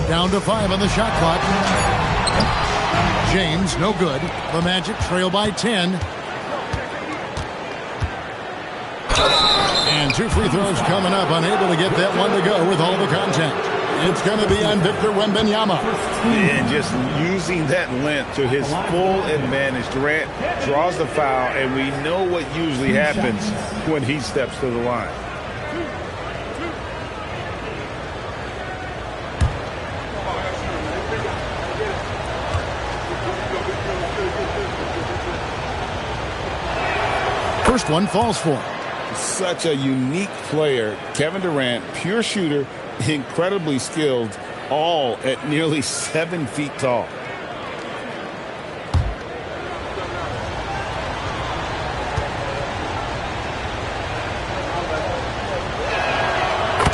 Down to 5 on the shot clock. James, no good. The Magic trail by 10. And 2 free throws coming up. Unable to get that one to go with all the contact. It's going to be on Victor Wembanyama. And just using that length to his full advantage. Durant draws the foul, and we know what usually happens when he steps to the line. First one falls for him. Such a unique player. Kevin Durant, pure shooter, incredibly skilled, all at nearly 7 feet tall.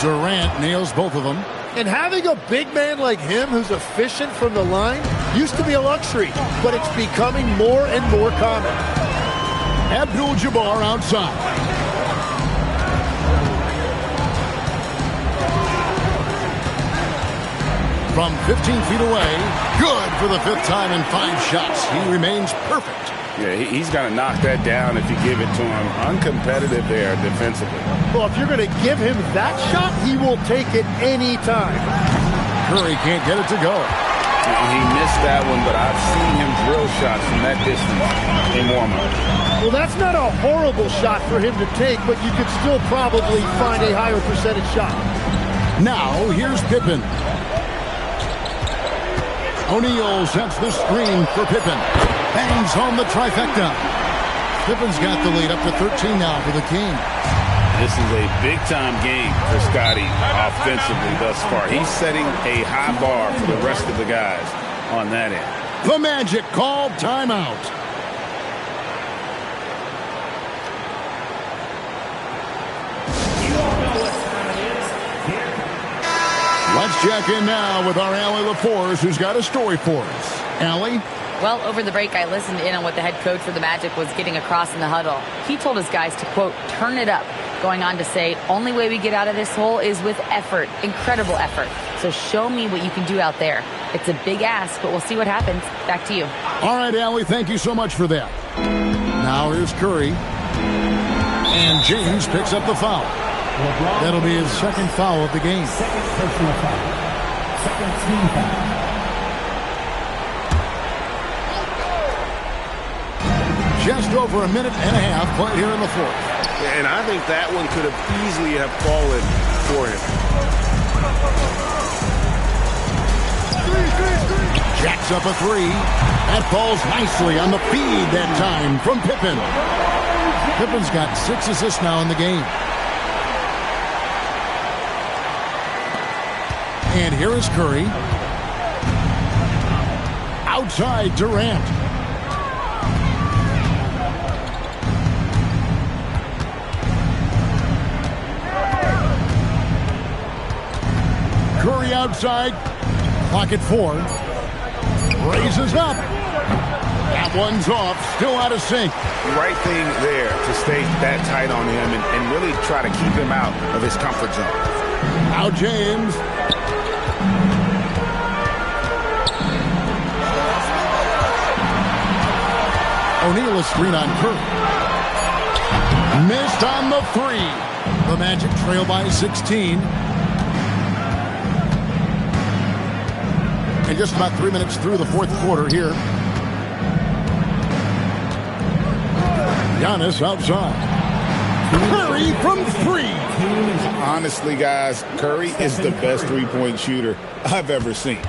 Durant nails both of them. And having a big man like him who's efficient from the line used to be a luxury, but it's becoming more and more common. Abdul-Jabbar outside. From 15 feet away, good for the 5th time in 5 shots. He remains perfect. Yeah, he's going to knock that down if you give it to him. Uncompetitive there defensively. Well, if you're going to give him that shot, he will take it any time. Curry can't get it to go. He missed that one, but I've seen him drill shots from that distance in warm-up. Well, that's not a horrible shot for him to take, but you could still probably find a higher percentage shot. Now, here's Pippen. O'Neal sets the screen for Pippen. Bangs home the trifecta. Pippen's got the lead up to 13 now for the Kings. This is a big-time game for Scotty offensively thus far. He's setting a high bar for the rest of the guys on that end. The Magic called timeout. Let's check in now with our Allie LaForce, who's got a story for us. Allie? Well, over the break, I listened in on what the head coach for the Magic was getting across in the huddle. He told his guys to, quote, turn it up, going on to say, only way we get out of this hole is with effort, incredible effort. So show me what you can do out there. It's a big ask, but we'll see what happens. Back to you. All right, Allie, thank you so much for that. Now here's Curry. And James picks up the foul. That'll be his 2nd foul of the game. 2nd personal foul. 2nd team foul. Just over a minute and a half played here in the 4th. And I think that one could have easily have fallen for him. Jacks up a 3. That falls nicely on the feed that time from Pippen. Pippen's got 6 assists now in the game. And here is Curry. Outside Durant. Curry outside. Clock at 4. Raises up. That one's off. Still out of sync. Right thing there to stay that tight on him and really try to keep him out of his comfort zone. Now James. O'Neal is screen on Curry. Missed on the 3. The Magic trail by 16. And just about 3 minutes through the 4th quarter here. Giannis outside. Curry from 3. Honestly, guys, Curry is the best three-point shooter I've ever seen.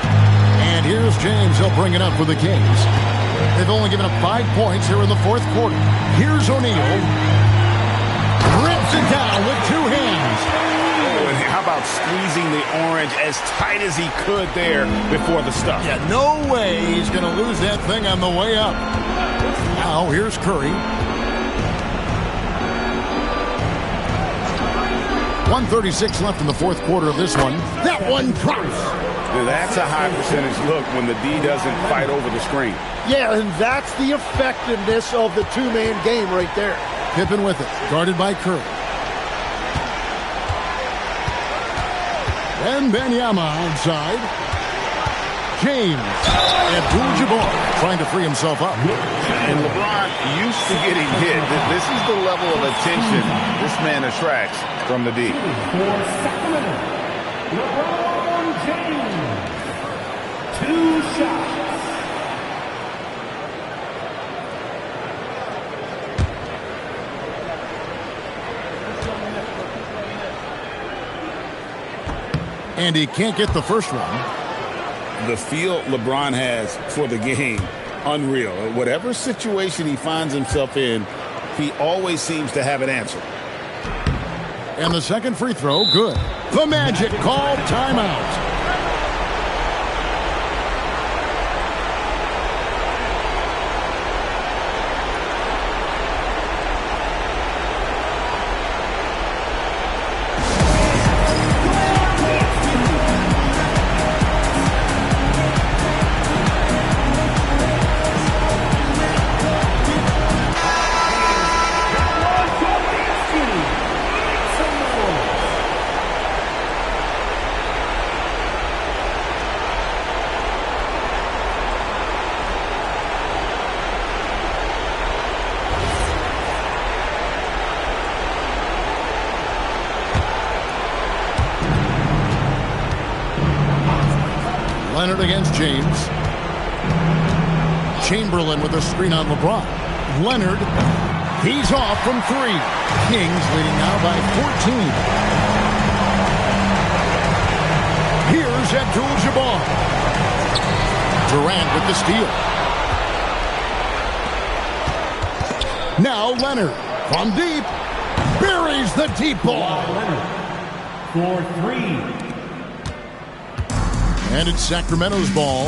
And Here's James. He'll bring it up for the Kings. They've only given up 5 points here in the fourth quarter. Here's O'Neal. Rips it down with 2 hands. Oh, and how about squeezing the orange as tight as he could there before the stuff? Yeah, no way he's going to lose that thing on the way up. Now, here's Curry. 1:36 left in the fourth quarter of this one. That one drops. That's a high percentage look when the D doesn't fight over the screen. Yeah, and that's the effectiveness of the two-man game right there. Pippen with it, guarded by Curry. And Wembanyama outside. James. Abdul-Jabbar trying to free himself up. And LeBron used to getting hit. This is the level of attention this man attracts from the D. For Sacramento, LeBron James. 2 shots. And he can't get the first one. The feel LeBron has for the game, unreal. Whatever situation he finds himself in, he always seems to have an answer. And the second free throw, good. The Magic called timeout. Leonard against James. Chamberlain with a screen on LeBron. Leonard, he's off from 3. Kings leading now by 14. Here's Abdul-Jabbar. Durant with the steal. Now Leonard from deep. Buries the deep ball. For 3. And it's Sacramento's ball.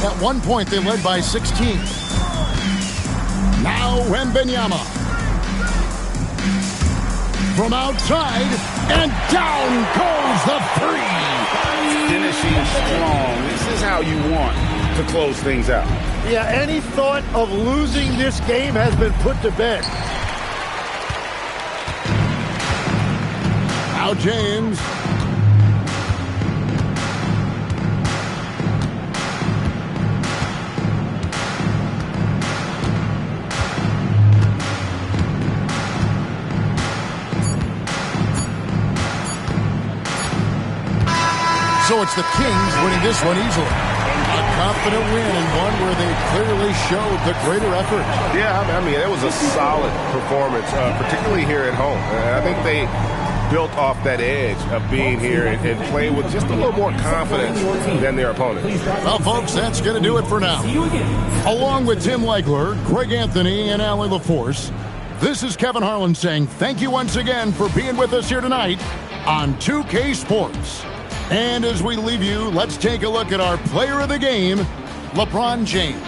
At one point, they led by 16. Now Wembanyama. From outside, and down goes the 3. Finishing strong. This is how you want to close things out. Yeah, any thought of losing this game has been put to bed. Now James. So it's the Kings winning this one easily. A confident win and one where they clearly showed the greater effort. Yeah, I mean, it was a solid performance, particularly here at home. I think they built off that edge of being here and playing with just a little more confidence than their opponents. Well, folks, that's going to do it for now. Along with Tim Legler, Greg Anthony, and Allie LaForce, this is Kevin Harlan saying thank you once again for being with us here tonight on 2K Sports. And as we leave you, let's take a look at our player of the game, LeBron James.